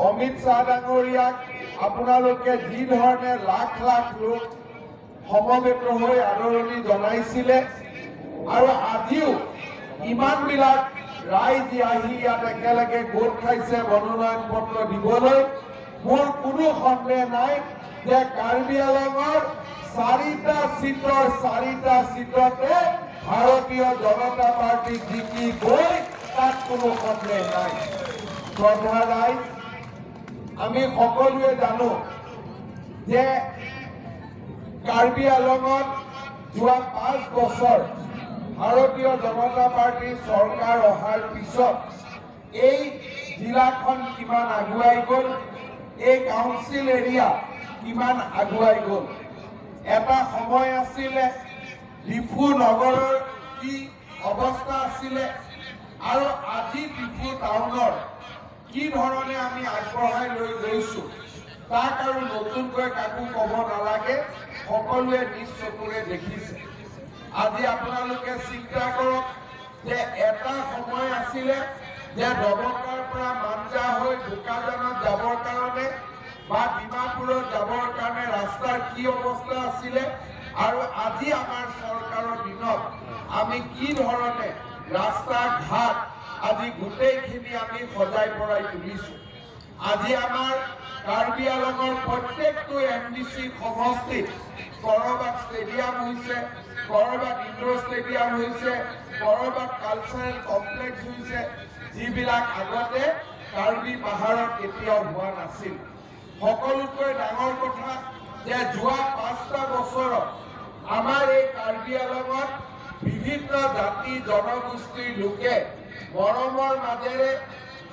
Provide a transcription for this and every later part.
অমিত শ্বাহ ডাঙৰীয়াক আপোনালোকে যি ধৰণে লাখ লাখ লোক সমবেত হৈ আদৰণি জনাইছিলে আৰু আজিও ইমানবিলাক ৰাইজ আহি ইয়াত একেলগে গোট খাইছে মনোনয়ন পত্ৰ দিবলৈ মোৰ কোনো সন্দেহ নাই যে কাৰ্বি আংলঙৰ 4টা সিটতে ভাৰতীয় জনতা পাৰ্টি জিকি গৈ তাত কোনো সন্দেহ নাই। শ্ৰদ্ধা ৰাইজ, আমি সকলোৱে জানো যে কাৰ্বি আংলঙত যোৱা 5 বছৰ ভাৰতীয় জনতা পাৰ্টিৰ চৰকাৰ অহাৰ পিছত এই জিলাখন কিমান আগুৱাই গ'ল, এই কাউন্সিল এৰিয়া কিমান আগুৱাই গ'ল। এটা সময় আছিলে ডিফু নগৰৰ কি অৱস্থা আছিলে আৰু আজি ডিফু টাউনৰ কি ধৰণে আমি আগবঢ়াই লৈ গৈছোঁ তাক আৰু নতুনকৈ কাকো ক'ব নালাগে, সকলোৱে নিজ চকুৰে দেখিছে। আজি আপোনালোকে চিন্তা কৰক যে এটা সময় আছিলে যে দবকাৰ পৰা মাঞ্জা হৈ বোকাজানত যাবৰ কাৰণে বা ডিমাপুৰত যাবৰ কাৰণে ৰাস্তাৰ কি অৱস্থা আছিলে আৰু আজি আমাৰ চৰকাৰৰ দিনত আমি কি ধৰণে ৰাস্তা ঘাট আজি গোটেইখিনি আমি সজাই পৰাই তুলিছোঁ। আজি আমাৰ কাৰ্বি আংলঙৰ প্ৰত্যেকটো MDC সমষ্টিত কৰবাত ষ্টেডিয়াম হৈছে, কৰবাত ইনডোৰ ষ্টেডিয়াম হৈছে, কৰবাত কালচাৰেল কমপ্লেক্স হৈছে, যিবিলাক আগতে কাৰ্বি পাহাৰত কেতিয়াও হোৱা নাছিল। সকলোতকৈ ডাঙৰ কথা যে যোৱা 5টা বছৰত আমাৰ এই কাৰ্বি আংলঙত বিভিন্ন জাতি জনগোষ্ঠীৰ লোকে মৰমৰ মাজেৰে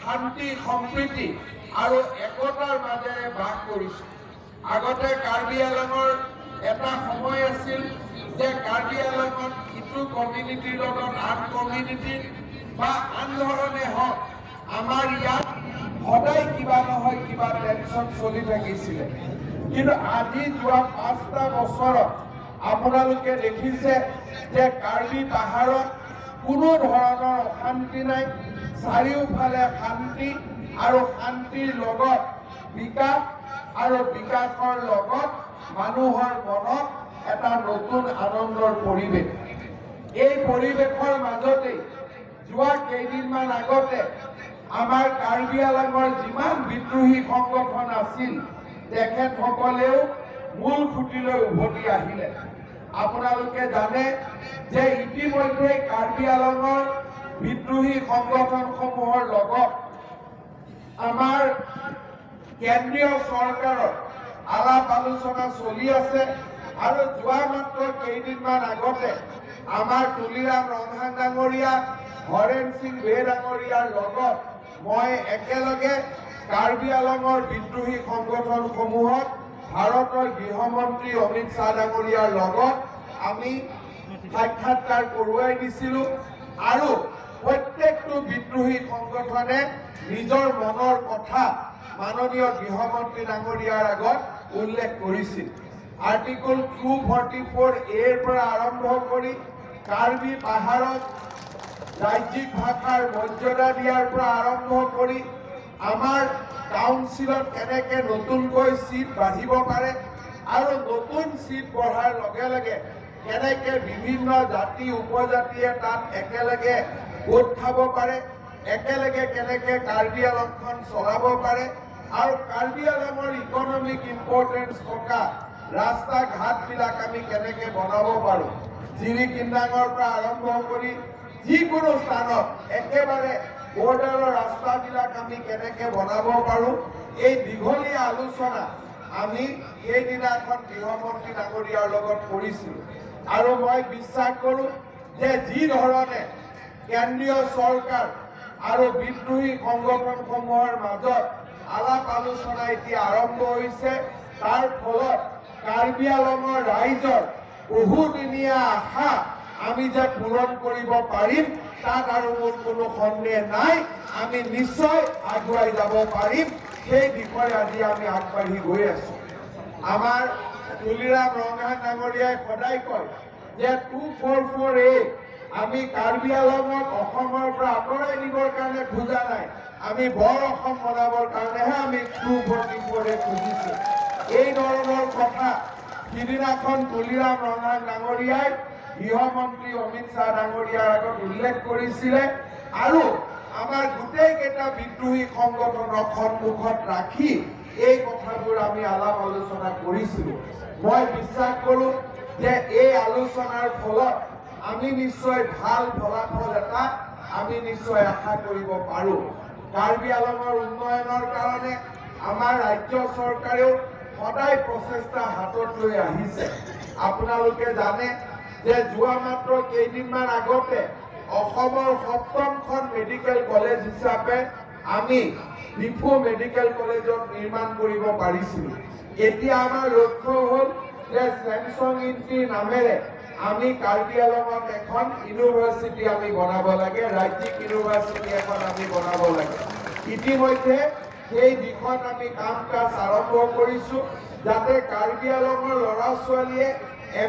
শান্তি সম্প্ৰীতি আৰু একতাৰ মাজেৰে বাস কৰিছে। আগতে কাৰ্বি আংলঙৰ এটা সময় আছিল যে কাৰ্বি আংলঙত ইটো কমিউনিটিৰ লগত আন কমিউনিটিৰ বা আন ধৰণে হওক আমাৰ ইয়াত সদায় কিবা নহয় কিবা টেনশ্যন চলি থাকিছিলে। কিন্তু আজি যোৱা 5টা বছৰত আপোনালোকে দেখিছে যে কাৰ্বি পাহাৰত কোনো ধৰণৰ অশান্তি নাই, চাৰিওফালে শান্তি আৰু শান্তিৰ লগত বিকাশ আৰু বিকাশৰ লগত মানুহৰ মনত এটা নতুন আনন্দৰ পৰিৱেশ। এই পৰিৱেশৰ মাজতে যোৱা কেইদিনমান আগতে আমাৰ কাৰ্বি আংলঙৰ যিমান বিদ্ৰোহী সংগঠন আছিল তেখেতসকলেও মূল খুঁটিলৈ উভতি আহিলে। আপোনালোকে জানে যে ইতিমধ্যে কাৰ্বি আংলঙৰ বিদ্ৰোহী সংগঠনসমূহৰ লগত আমাৰ কেন্দ্ৰীয় চৰকাৰৰ আলাপ আলোচনা চলি আছে আৰু যোৱা মাত্ৰ কেইদিনমান আগতে আমাৰ তুলিৰাম ৰংহাং ডাঙৰীয়া, হৰেণ সিং বে ডাঙৰীয়াৰ লগত মই একেলগে কাৰ্বি আংলঙৰ বিদ্ৰোহী সংগঠনসমূহত ভাৰতৰ গৃহমন্ত্ৰী অমিত শ্বাহ ডাঙৰীয়াৰ লগত আমি সাক্ষাৎকাৰ কৰোৱাই দিছিলোঁ আৰু প্ৰত্যেকটো বিদ্ৰোহী সংগঠনে নিজৰ মনৰ কথা মাননীয় গৃহমন্ত্ৰী ডাঙৰীয়াৰ আগত উল্লেখ কৰিছিল। আৰ্টিকল 244A পৰা আৰম্ভ কৰি কাৰ্বি পাহাৰত ৰাজ্যিক ভাষাৰ মৰ্যাদা দিয়াৰ পৰা আৰম্ভ কৰি আমাৰ কাউন্সিলত কেনেকৈ নতুনকৈ চিট বাঢ়িব পাৰে আৰু নতুন চিট বঢ়াৰ লগে লগে কেনেকৈ বিভিন্ন জাতি উপজাতিয়ে তাত একেলগে গোট খাব পাৰে, একেলগে কেনেকৈ কাৰ্বি আংলঙখন চলাব পাৰে আৰু কাৰ্বি আংলঙৰ ইকনমিক ইম্পৰ্টেঞ্চ থকা ৰাস্তা ঘাটবিলাক আমি কেনেকৈ বনাব পাৰোঁ, জিৰিকিন্দাঙৰ পৰা আৰম্ভ কৰি যিকোনো স্থানত একেবাৰে বৰ্ডাৰৰ ৰাস্তাবিলাক আমি কেনেকৈ বনাব পাৰোঁ, এই দীঘলীয়া আলোচনা আমি সেইদিনাখন গৃহমন্ত্ৰী ডাঙৰীয়াৰ লগত কৰিছিলোঁ। আৰু মই বিশ্বাস কৰোঁ যে যি ধৰণে কেন্দ্ৰীয় চৰকাৰ আৰু বিদ্ৰোহী সংগঠনসমূহৰ মাজত আলাপ আলোচনা এতিয়া আৰম্ভ হৈছে, তাৰ ফলত কাৰ্বি আংলঙৰ ৰাইজৰ বহুদিনীয়া আশা আমি যে পূৰণ কৰিব পাৰিম তাত আৰু মোৰ কোনো সন্দেহ নাই। আমি নিশ্চয় আগুৱাই যাব পাৰিম, সেই বিষয়ে আজি আমি আগবাঢ়ি গৈ আছোঁ। আমাৰ তুলিৰাম ৰংহাং ডাঙৰীয়াই সদায় কয় যে 244A আমি কাৰ্বি আংলঙক অসমৰ পৰা আঁতৰাই নিবৰ কাৰণে খোজা নাই, আমি বৰ অসম বনাবৰ কাৰণেহে আমি টু ভোটিং কৰি খুজিছো। এই ধৰণৰ কথা সিদিনাখন তুলিৰাম ৰঙাং ডাঙৰীয়াই গৃহমন্ত্ৰী অমিত শ্বাহ ডাঙৰীয়াৰ আগত উল্লেখ কৰিছিলে আৰু আমাৰ গোটেইকেইটা বিদ্ৰোহী সংগঠনক সন্মুখত ৰাখি এই কথাবোৰ আমি আলাপ আলোচনা কৰিছিলো। মই বিশ্বাস কৰোঁ যে এই আলোচনাৰ ফলত আমি নিশ্চয় ভাল ফলাফল এটা আমি নিশ্চয় আশা কৰিব পাৰোঁ। কাৰ্বি আংলঙৰ উন্নয়নৰ কাৰণে আমাৰ ৰাজ্য চৰকাৰেও সদায় প্ৰচেষ্টা হাতত লৈ আহিছে। আপোনালোকে জানে যে যোৱা মাত্ৰ কেইদিনমান আগতে অসমৰ ৭মখন মেডিকেল কলেজ হিচাপে আমি ডিফু মেডিকেল কলেজত নিৰ্মাণ কৰিব পাৰিছিলোঁ। এতিয়া আমাৰ লক্ষ্য হ'ল যে চেমচং ইনটিৰ নামেৰে আমি কাৰ্বি আংলঙত এখন ইউনিভাৰ্চিটি আমি বনাব লাগে, ৰাজ্যিক ইউনিভাৰ্চিটি এখন আমি বনাব লাগে। ইতিমধ্যে সেই দিশত আমি কাম কাজ আৰম্ভ কৰিছোঁ যাতে কাৰ্বি আংলঙৰ ল'ৰা ছোৱালীয়ে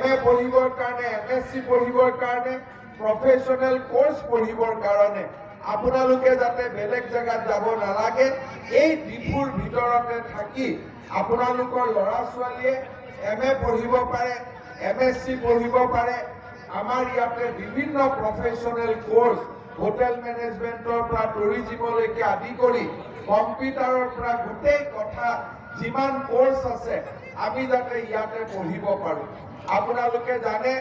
MA পঢ়িবৰ কাৰণে, MSc পঢ়িবৰ কাৰণে, প্ৰফেশ্যনেল কোৰ্চ পঢ়িবৰ কাৰণে আপোনালোকে যাতে বেলেগ জেগাত যাব নালাগে, এই ডিফুৰ ভিতৰতে থাকি আপোনালোকৰ ল'ৰা ছোৱালীয়ে MA পঢ়িব পাৰে, MSc পঢ়িব পাৰে। আমাৰ ইয়াতে বিভিন্ন প্ৰফেশ্যনেল কোৰ্চ, হোটেল মেনেজমেণ্টৰ পৰা টুৰিজিমলৈকে আদি কৰি কম্পিউটাৰৰ পৰা গোটেই কথা যিমান কোৰ্চ আছে আমি যাতে ইয়াতে পঢ়িব পাৰোঁ। আপোনালোকে জানে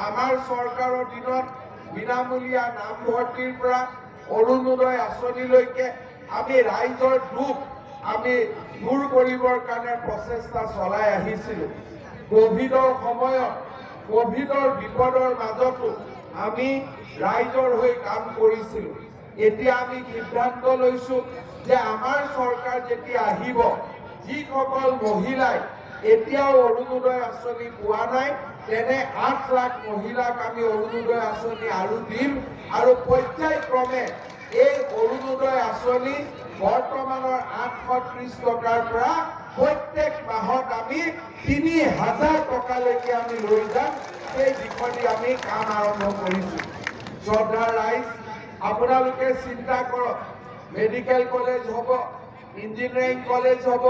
আমাৰ চৰকাৰৰ দিনত বিনামূলীয়া নামভৰ্তিৰ পৰা অৰুণোদয় আঁচনিলৈকে আমি ৰাইজৰ দুখ আমি দূৰ কৰিবৰ কাৰণে প্ৰচেষ্টা চলাই আহিছিলোঁ। কোভিডৰ সময়ত কোভিডৰ বিপদৰ মাজতো আমি ৰাইজৰ হৈ কাম কৰিছিলোঁ। এতিয়া আমি সিদ্ধান্ত লৈছোঁ যে আমাৰ চৰকাৰ যেতিয়া আহিব, যিসকল মহিলাই এতিয়াও অৰুণোদয় আঁচনি পোৱা নাই তেনে ৮ লাখ মহিলাক আমি অৰুণোদয় আঁচনি আৰু দিম আৰু পৰ্যায়ক্ৰমে এই অৰুণোদয় আঁচনি বৰ্তমানৰ ৮৩০ টকাৰ পৰা প্ৰত্যেক মাহত আমি ৩০০০ টকালৈকে আমি লৈ যাম। সেই দিশত আমি কাম আৰম্ভ কৰিছোঁ। শ্ৰদ্ধাৰ ৰাইজ, আপোনালোকে চিন্তা কৰক, মেডিকেল কলেজ হ'ব, ইঞ্জিনিয়াৰিং কলেজ হ'ব,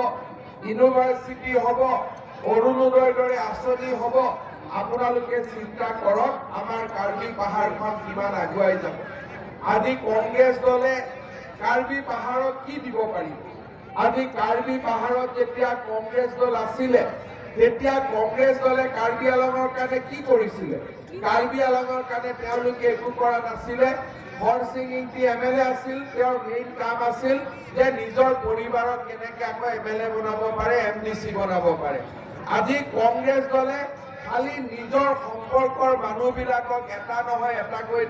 ইউনিভাৰ্চিটি হ'ব, অৰুণোদয়ৰ দৰে আঁচনি হ'ব। আপোনালোকে চিন্তা কৰক আমাৰ কাৰ্বি পাহাৰখন কিমান আগুৱাই যাব। আজি কংগ্ৰেছ দলে কাৰ্বি পাহাৰত কি দিব পাৰিব? আজি কাৰ্বি পাহাৰত যেতিয়া কংগ্ৰেছ দল আছিলে তেতিয়া কংগ্ৰেছ দলে কাৰ্বি আংলঙৰ কাৰণে কি কৰিছিলে? কাৰ্বি আংলঙৰ কাৰণে তেওঁলোকে একো কৰা নাছিলে। হৰসিং ইংতি MLA আছিল, তেওঁৰ মেইন কাম আছিল যে নিজৰ পৰিবাৰক কেনেকৈ আকৌ MLA বনাব পাৰে, MDC বনাব পাৰে। আজি কংগ্ৰেছ দলে খালি নিজৰ সম্পৰ্কৰ মানুহবিলাকক এটা নহয় এটাকৈ